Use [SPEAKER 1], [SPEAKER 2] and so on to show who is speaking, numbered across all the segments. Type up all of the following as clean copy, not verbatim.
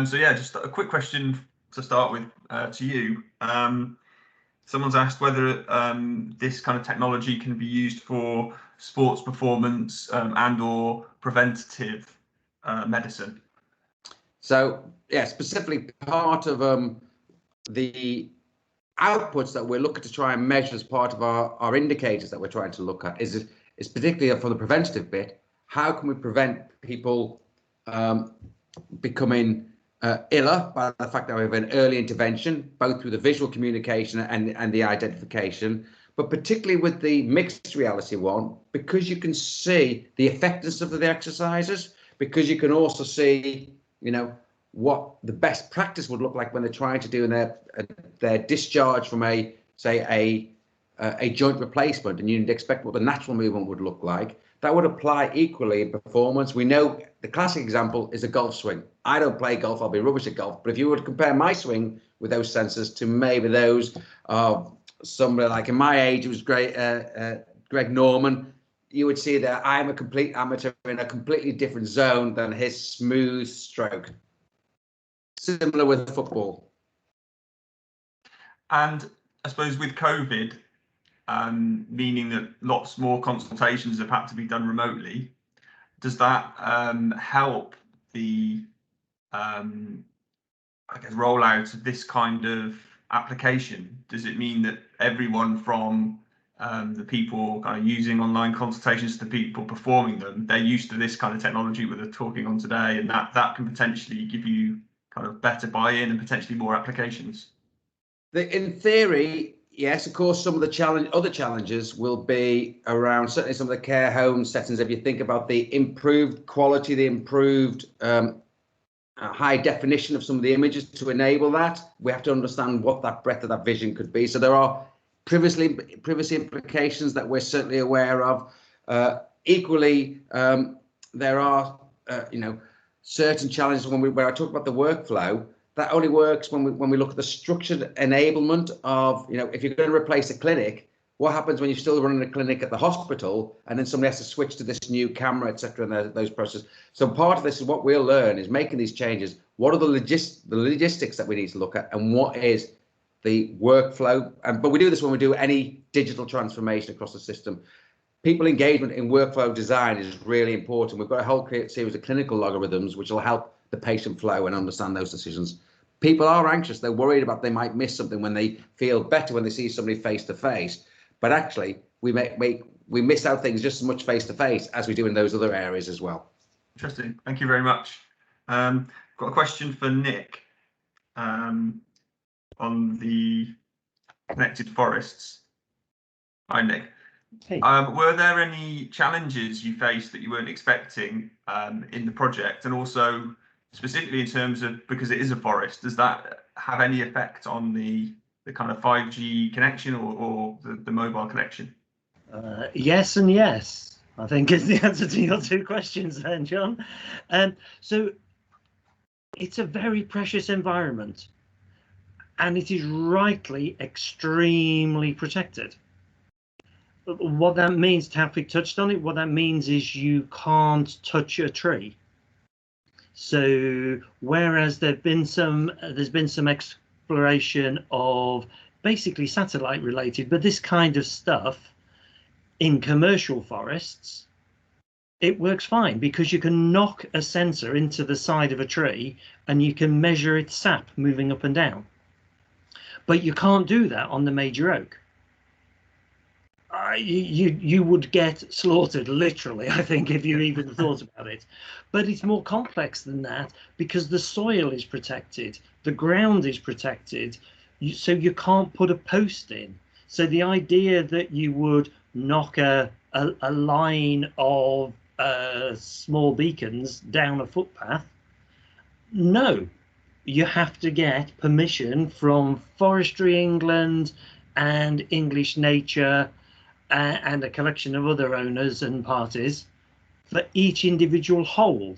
[SPEAKER 1] So yeah, just a quick question to start with to you. Someone's asked whether this kind of technology can be used for sports performance and/or preventative medicine.
[SPEAKER 2] So yeah, specifically part of the outputs that we're looking to try and measure as part of our indicators that we're trying to look at is particularly for the preventative bit. How can we prevent people becoming iller by the fact that we have an early intervention, both through the visual communication and the identification, but particularly with the mixed reality one, because you can see the effectiveness of the exercises, because you can also see, what the best practice would look like when they're trying to do their discharge from a joint replacement, and you'd expect what the natural movement would look like. That would apply equally in performance. We know the classic example is a golf swing. I don't play golf, I'll be rubbish at golf, but if you were to compare my swing with those sensors to maybe those of somebody like in my age, it was Greg Norman, you would see that I'm a complete amateur in a completely different zone than his smooth stroke. Similar with football.
[SPEAKER 1] And I suppose with COVID, meaning that lots more consultations have had to be done remotely, does that help the rollout of this kind of application? Does it mean that everyone from the people kind of using online consultations to the people performing them, they're used to this kind of technology that we're talking on today, and that can potentially give you kind of better buy-in and potentially more applications?
[SPEAKER 2] In theory, yes, of course, some of the other challenges will be around certainly some of the care home settings. If you think about the improved quality, the improved high definition of some of the images to enable that, we have to understand what that breadth of that vision could be. So there are privacy implications that we're certainly aware of. Equally, there are certain challenges where I talk about the workflow. That only works when we look at the structured enablement of, if you're going to replace a clinic, what happens when you're still running a clinic at the hospital and then somebody has to switch to this new camera, etc., and those processes. So part of this is what we'll learn is making these changes. What are the logistics that we need to look at, and what is the workflow? But we do this when we do any digital transformation across the system. People engagement in workflow design is really important. We've got a whole series of clinical logarithms which will help the patient flow and understand those decisions. People are anxious. They're worried about they might miss something when they feel better when they see somebody face to face. But actually, we miss out things just as much face to face as we do in those other areas as well.
[SPEAKER 1] Interesting. Thank you very much. Got a question for Nick on the connected forests. Hi, Nick.
[SPEAKER 3] Hey.
[SPEAKER 1] Were there any challenges you faced that you weren't expecting in the project, and also specifically in terms of, because it is a forest, does that have any effect on the kind of 5G connection or the mobile connection?
[SPEAKER 3] Yes and yes, I think is the answer to your two questions then, John. So it's a very precious environment, and it is rightly extremely protected. What that means, Taufik touched on it, what that means is you can't touch a tree. So whereas there's been some exploration of basically satellite related, but this kind of stuff in commercial forests, it works fine because you can knock a sensor into the side of a tree and you can measure its sap moving up and down. But you can't do that on the major oak. You would get slaughtered, literally, I think, if you even thought about it. But it's more complex than that because the soil is protected, the ground is protected, so you can't put a post in. So the idea that you would knock a line of small beacons down a footpath, no. You have to get permission from Forestry England and English Nature and a collection of other owners and parties for each individual hole.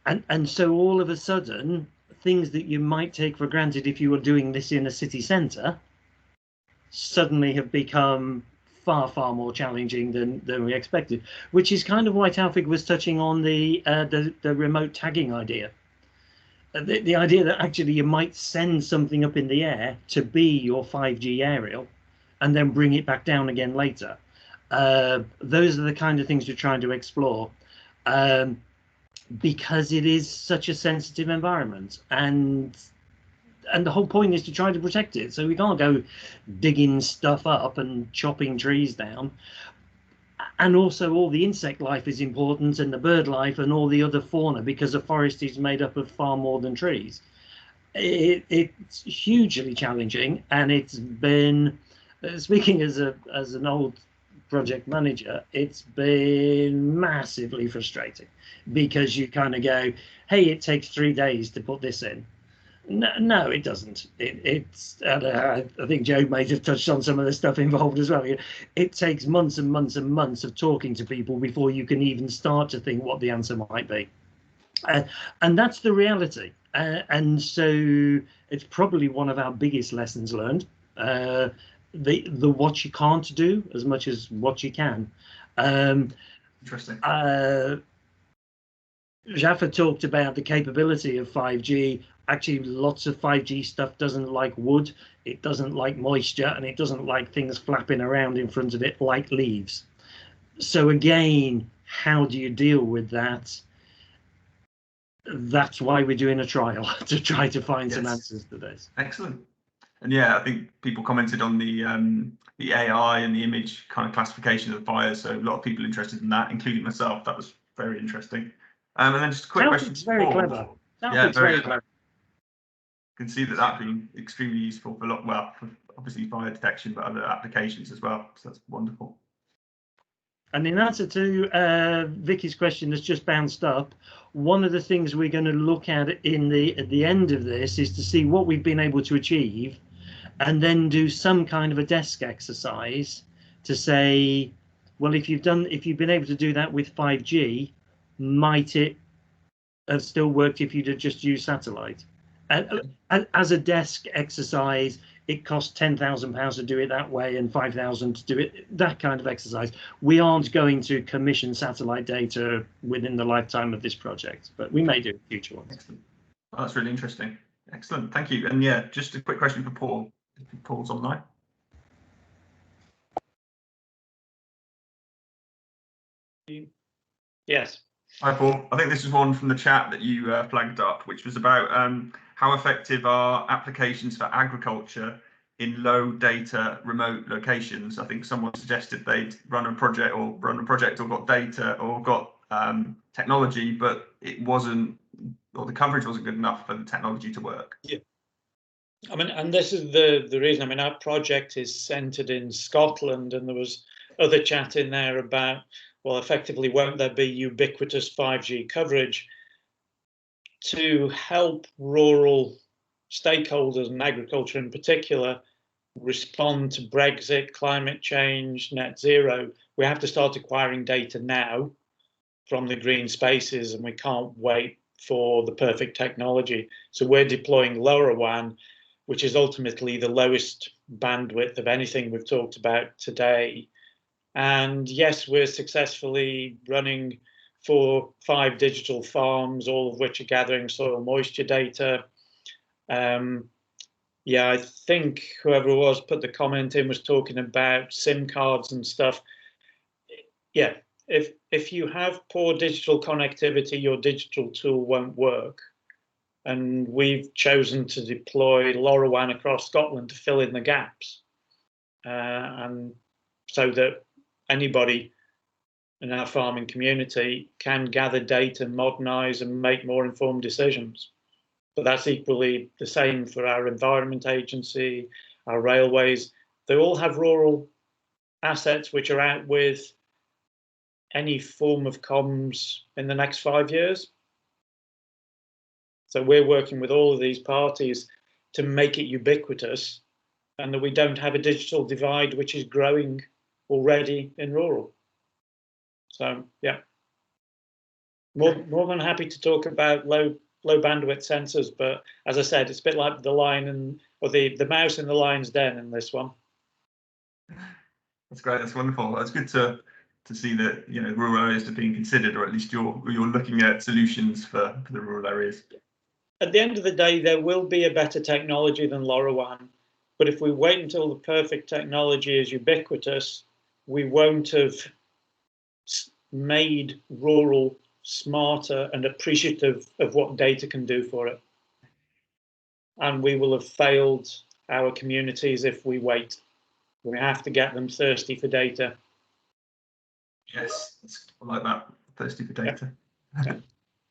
[SPEAKER 3] And so all of a sudden, things that you might take for granted if you were doing this in a city centre suddenly have become far more challenging than we expected, which is kind of why Taufik was touching on the remote tagging idea. the idea that actually you might send something up in the air to be your 5G aerial and then bring it back down again later. Those are the kind of things we're trying to explore, because it is such a sensitive environment, and the whole point is to try to protect it. So we can't go digging stuff up and chopping trees down. And also all the insect life is important, and the bird life and all the other fauna, because a forest is made up of far more than trees. It's hugely challenging, and it's been, speaking as an old project manager, it's been massively frustrating, because you kind of go, hey, it takes 3 days to put this in. No, it doesn't. It's I think Joe may have touched on some of the stuff involved as well. It takes months and months and months of talking to people before you can even start to think what the answer might be. And that's the reality. And so it's probably one of our biggest lessons learned. The what you can't do as much as what you can.
[SPEAKER 1] Interesting.
[SPEAKER 3] Jaffa talked about the capability of 5G. Actually, lots of 5G stuff doesn't like wood, it doesn't like moisture, and it doesn't like things flapping around in front of it like leaves. So again, how do you deal with that? That's why we're doing a trial, to try to find some answers to this.
[SPEAKER 1] Excellent. And yeah, I think people commented on the AI and the image kind of classification of the fires. So a lot of people interested in that, including myself. That was very interesting. And then just a quick question.
[SPEAKER 3] It's very clever. Yeah, very clever.
[SPEAKER 1] Can see that being extremely useful for for obviously fire detection, but other applications as well. So that's wonderful.
[SPEAKER 3] And in answer to Vicky's question that's just bounced up, one of the things we're going to look at at the end of this is to see what we've been able to achieve, and then do some kind of a desk exercise to say, well, if you've been able to do that with 5G, might it have still worked if you'd have just used satellite? As a desk exercise, it costs £10,000 to do it that way and £5,000 to do it, that kind of exercise. We aren't going to commission satellite data within the lifetime of this project, but we may do future ones.
[SPEAKER 1] Excellent. Oh, that's really interesting. Excellent, thank you. And yeah, just a quick question for Paul. If Paul's online.
[SPEAKER 4] Yes.
[SPEAKER 1] Hi, Paul. I think this is one from the chat that you flagged up, which was about how effective are applications for agriculture in low data remote locations. I think someone suggested they'd run a project or got data or got technology, but it wasn't, or the coverage wasn't good enough for the technology to work.
[SPEAKER 4] Yeah. I mean, and this is the reason. I mean, our project is centred in Scotland, and there was other chat in there about, well, effectively, won't there be ubiquitous 5G coverage to help rural stakeholders and agriculture in particular respond to Brexit, climate change, net zero? We have to start acquiring data now from the green spaces, and we can't wait for the perfect technology. So we're deploying LoRaWAN, which is ultimately the lowest bandwidth of anything we've talked about today. And yes, we're successfully running 5 digital farms, all of which are gathering soil moisture data. Yeah, I think whoever it was put the comment in was talking about SIM cards and stuff. Yeah, if you have poor digital connectivity, your digital tool won't work. And we've chosen to deploy LoRaWAN across Scotland to fill in the gaps, and so that anybody in our farming community can gather data, modernise and make more informed decisions. But that's equally the same for our Environment Agency, our railways. They all have rural assets which are out with any form of comms in the next 5 years. So we're working with all of these parties to make it ubiquitous, and that we don't have a digital divide which is growing already in rural. So yeah, more than happy to talk about low bandwidth sensors, but as I said, it's a bit like the lion or the mouse in the lion's den in this one.
[SPEAKER 1] That's great. That's wonderful. That's good to see that, you know, rural areas are being considered, or at least you're looking at solutions for the rural areas.
[SPEAKER 4] at the end of the day, there will be a better technology than LoRaWAN. But if we wait until the perfect technology is ubiquitous, we won't have made rural smarter and appreciative of what data can do for it. And we will have failed our communities if we wait. We have to get them thirsty for data.
[SPEAKER 1] Yes, I like that. Thirsty for data.
[SPEAKER 4] Yeah.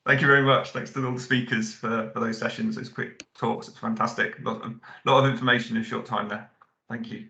[SPEAKER 1] Thank you very much. Thanks to all the speakers for those sessions, those quick talks. It's fantastic. A lot of information in a short time there. Thank you.